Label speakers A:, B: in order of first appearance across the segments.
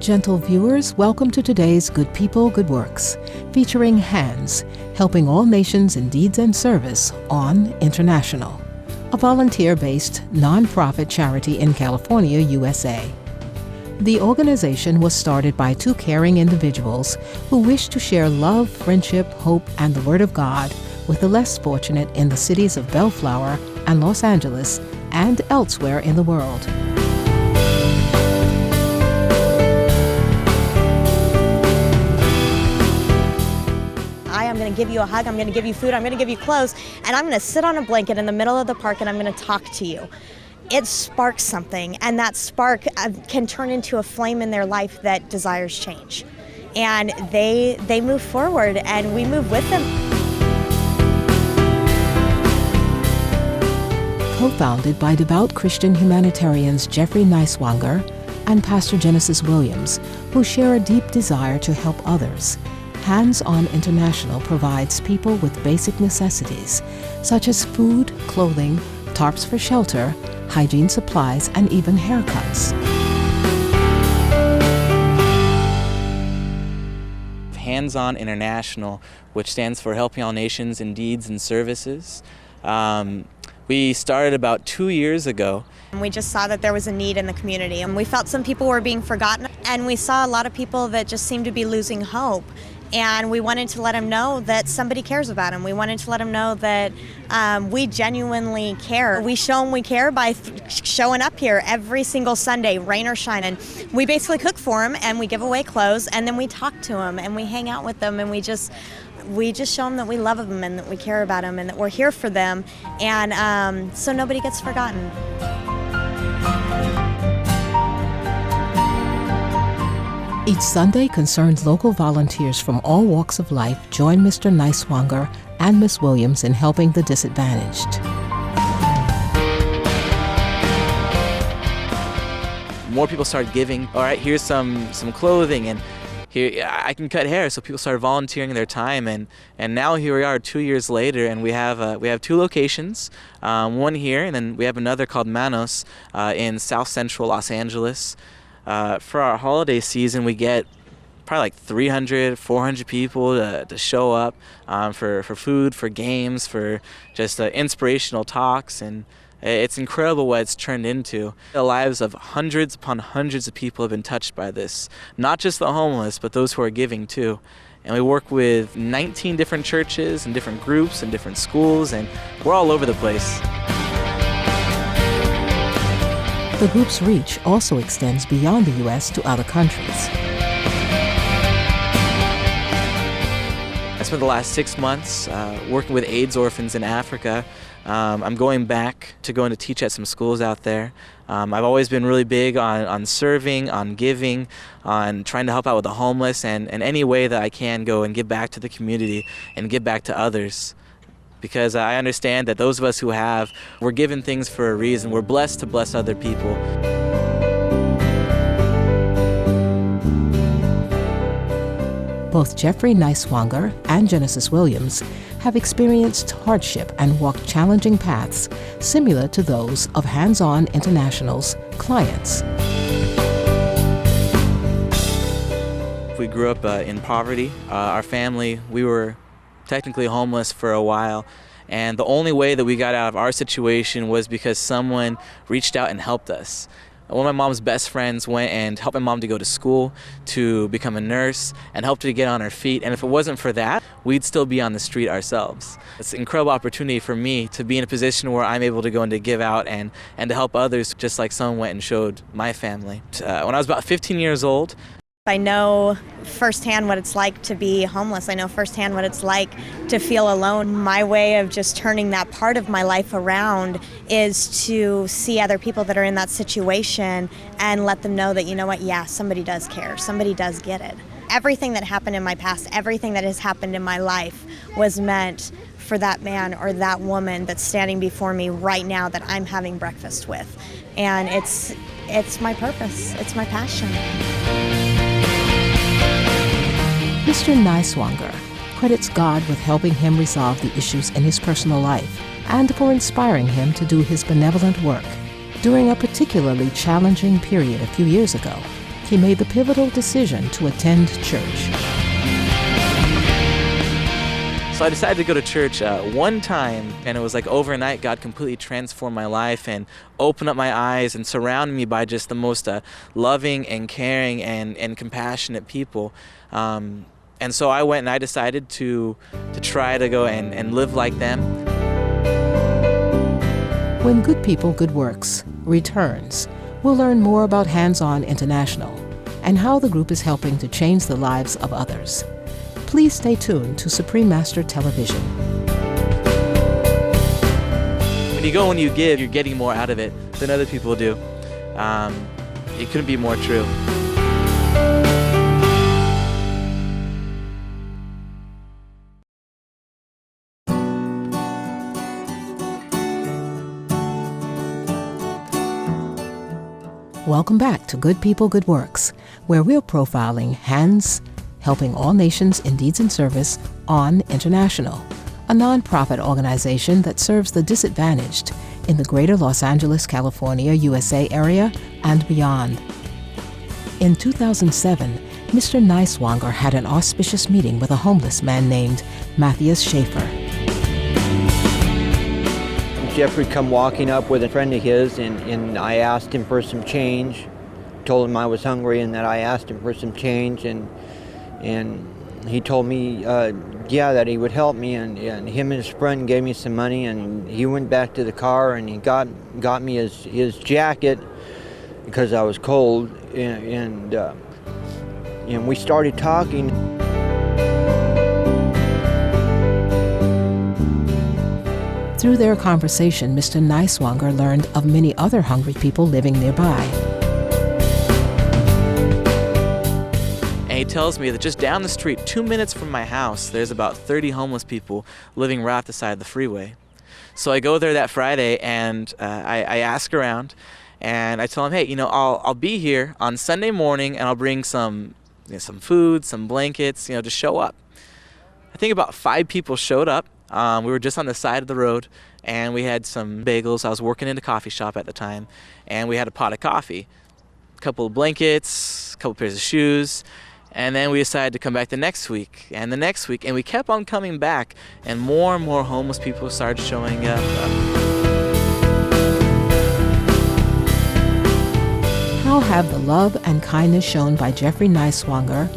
A: Gentle viewers, welcome to today's Good People, Good Works, featuring H.A.N.D.S, helping all nations in deeds and service on International, a volunteer-based, non-profit charity in California, USA. The organization was started by two caring individuals who wish to share love, friendship, hope, and the Word of God with the less fortunate in the cities of Bellflower and Los Angeles and elsewhere in the world.
B: I'm going to give you a hug, I'm going to give you food, I'm going to give you clothes, and I'm going to sit on a blanket in the middle of the park and I'm going to talk to you. It sparks something, and that spark can turn into a flame in their life that desires change. And they move forward, and we move with them.
A: Co-founded by devout Christian humanitarians Jeffrey Niswanger and Pastor Genesis Williams, who share a deep desire to help others, Hands-On International provides people with basic necessities, such as food, clothing, tarps for shelter, hygiene supplies, and even haircuts.
C: Hands-On International, which stands for Helping All Nations in Deeds and Services. We started about 2 years ago.
B: We just saw that there was a need in the community, and we felt some people were being forgotten, and we saw a lot of people that just seemed to be losing hope. And we wanted to let them know that somebody cares about them. We wanted to let them know that we genuinely care. We show them we care by showing up here every single Sunday, rain or shine. And we basically cook for them, and we give away clothes, and then we talk to them, and we hang out with them, and we just show them that we love them and that we care about them and that we're here for them. And so nobody gets forgotten.
A: Each Sunday, concerned local volunteers from all walks of life join Mr. Niswanger and Ms. Williams in helping the disadvantaged.
C: More people started giving. All right, here's some clothing, and here I can cut hair. So people started volunteering their time, and now here we are 2 years later, and we have two locations, one here, and then we have another called H.A.N.D.S in South Central Los Angeles. For our holiday season, we get probably like 300, 400 people to show up for food, for games, for just inspirational talks, and it's incredible what it's turned into. The lives of hundreds upon hundreds of people have been touched by this, not just the homeless, but those who are giving too. And we work with 19 different churches and different groups and different schools, and we're all over the place.
A: The group's reach also extends beyond the U.S. to other countries.
C: I spent the last 6 months working with AIDS orphans in Africa. I'm going back to teach at some schools out there. I've always been really big on serving, on giving, on trying to help out with the homeless, and any way that I can go and give back to the community and give back to others. Because I understand that those of us who we're given things for a reason. We're blessed to bless other people.
A: Both Jeffrey Niswanger and Genesis Williams have experienced hardship and walked challenging paths similar to those of Hands-On International's clients.
C: We grew up in poverty. Our family, we were technically homeless for a while, and the only way that we got out of our situation was because someone reached out and helped us. One of my mom's best friends went and helped my mom to go to school, to become a nurse, and helped her to get on her feet. And if it wasn't for that, we'd still be on the street ourselves. It's an incredible opportunity for me to be in a position where I'm able to go and to give out and to help others, just like someone went and showed my family. When I was about 15 years old,
B: I know firsthand what it's like to be homeless. I know firsthand what it's like to feel alone. My way of just turning that part of my life around is to see other people that are in that situation and let them know that, you know what, yeah, somebody does care. Somebody does get it. Everything that happened in my past, everything that has happened in my life was meant for that man or that woman that's standing before me right now that I'm having breakfast with. And it's my purpose. It's my passion.
A: Mr. Niswanger credits God with helping him resolve the issues in his personal life and for inspiring him to do his benevolent work. During a particularly challenging period a few years ago, he made the pivotal decision to attend church.
C: So I decided to go to church one time, and it was like overnight God completely transformed my life and opened up my eyes and surrounded me by just the most loving and caring and compassionate people. And so I went and I decided to try to go and live like them.
A: When Good People, Good Works returns, we'll learn more about Hands-On International and how the group is helping to change the lives of others. Please stay tuned to Supreme Master Television.
C: When you go and you give, you're getting more out of it than other people do. It couldn't be more true.
A: Welcome back to Good People, Good Works, where we're profiling H.A.N.D.S, Helping All Nations in Deeds and Service on International, a nonprofit organization that serves the disadvantaged in the greater Los Angeles, California, USA area and beyond. In 2007, Mr. Niswanger had an auspicious meeting with a homeless man named Matthias Schaefer.
D: Jeffrey come walking up with a friend of his, and I asked him for some change. Told him I was hungry and that I asked him for some change, and he told me, that he would help me, and him and his friend gave me some money, and he went back to the car and he got me his jacket because I was cold, and we started talking.
A: Through their conversation, Mr. Niswanger learned of many other hungry people living nearby.
C: And he tells me that just down the street, 2 minutes from my house, there's about 30 homeless people living right off the side of the freeway. So I go there that Friday and I ask around, and I tell him, hey, I'll be here on Sunday morning and I'll bring some food, some blankets, to show up. I think about 5 people showed up. We were just on the side of the road, and we had some bagels. I was working in a coffee shop at the time, and we had a pot of coffee, a couple of blankets, a couple pairs of shoes, and then we decided to come back the next week, and the next week, and we kept on coming back, and more homeless people started showing up.
A: How have the love and kindness shown by Jeffrey Niswanger,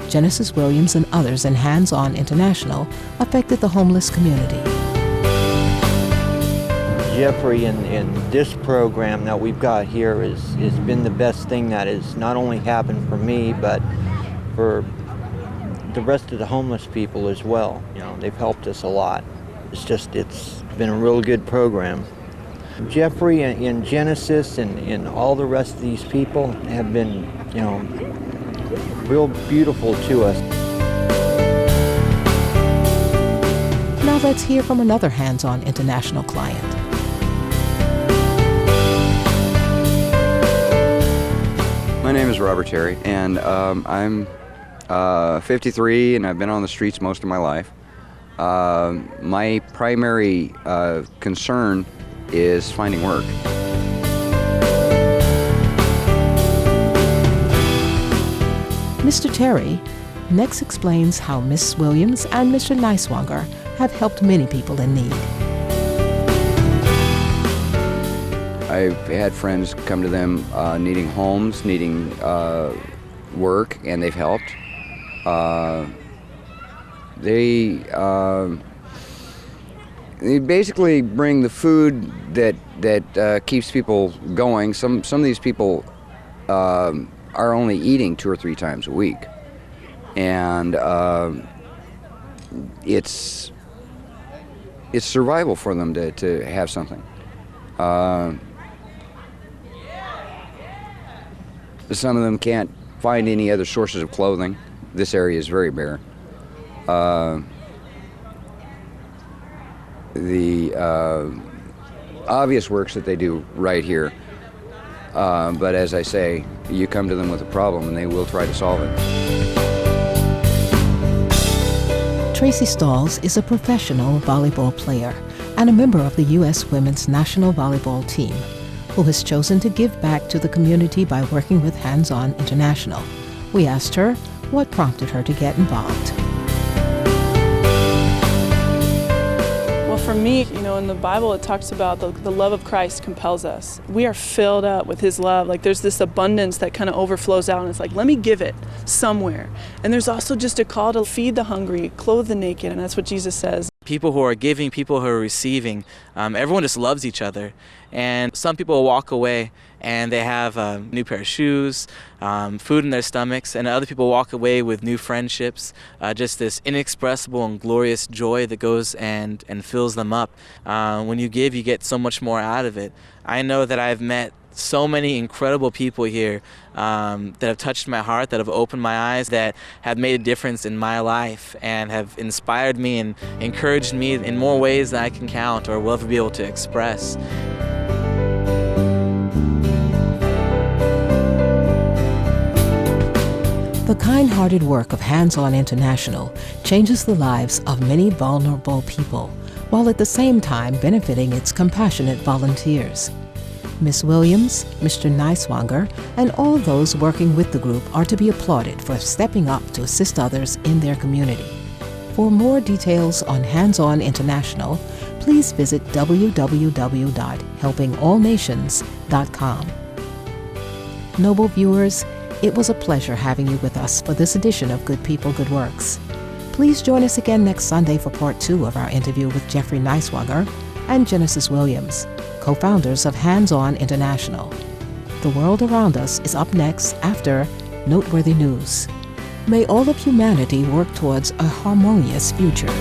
A: Genesis Williams, and others in Hands-On International affected the homeless community?
D: Jeffrey and this program that we've got here has been the best thing that has not only happened for me, but for the rest of the homeless people as well. They've helped us a lot. It's been a real good program. Jeffrey and Genesis and all the rest of these people have been, real beautiful to us.
A: Now let's hear from another Hands-On International client.
E: My name is Robert Terry, and I'm 53, and I've been on the streets most of my life. My primary concern is finding work.
A: Mr. Terry next explains how Miss Williams and Mr. Niswanger have helped many people in need.
E: I've had friends come to them needing homes, needing work, and they've helped. They basically bring the food that keeps people going. Some of these people are only eating 2 or 3 times a week, and it's survival for them to have something. Some of them can't find any other sources of clothing. This area is very bare. The obvious works that they do right here, but as I say, you come to them with a problem and they will try to solve it.
A: Tracy Stalls is a professional volleyball player and a member of the U.S. Women's National Volleyball Team, who has chosen to give back to the community by working with Hands-On International. We asked her what prompted her to get involved.
F: For me, in the Bible it talks about the love of Christ compels us. We are filled up with His love. Like there's this abundance that kind of overflows out, and it's like, let me give it somewhere. And there's also just a call to feed the hungry, clothe the naked, and that's what Jesus says.
C: People who are giving, people who are receiving, everyone just loves each other. And some people walk away and they have a new pair of shoes, food in their stomachs, and other people walk away with new friendships, just this inexpressible and glorious joy that goes and fills them up. When you give, you get so much more out of it. I know that I've met so many incredible people here that have touched my heart, that have opened my eyes, that have made a difference in my life and have inspired me and encouraged me in more ways than I can count or will ever be able to express.
A: The kind-hearted work of Hands-On International changes the lives of many vulnerable people, while at the same time benefiting its compassionate volunteers. Ms. Williams, Mr. Neiswanger, and all those working with the group are to be applauded for stepping up to assist others in their community. For more details on Hands-On International, please visit www.helpingallnations.com. Noble viewers, it was a pleasure having you with us for this edition of Good People, Good Works. Please join us again next Sunday for part 2 of our interview with Jeffrey Neiswanger and Genesis Williams, co-founders of Hands-On International. The world around us is up next after Noteworthy News. May all of humanity work towards a harmonious future.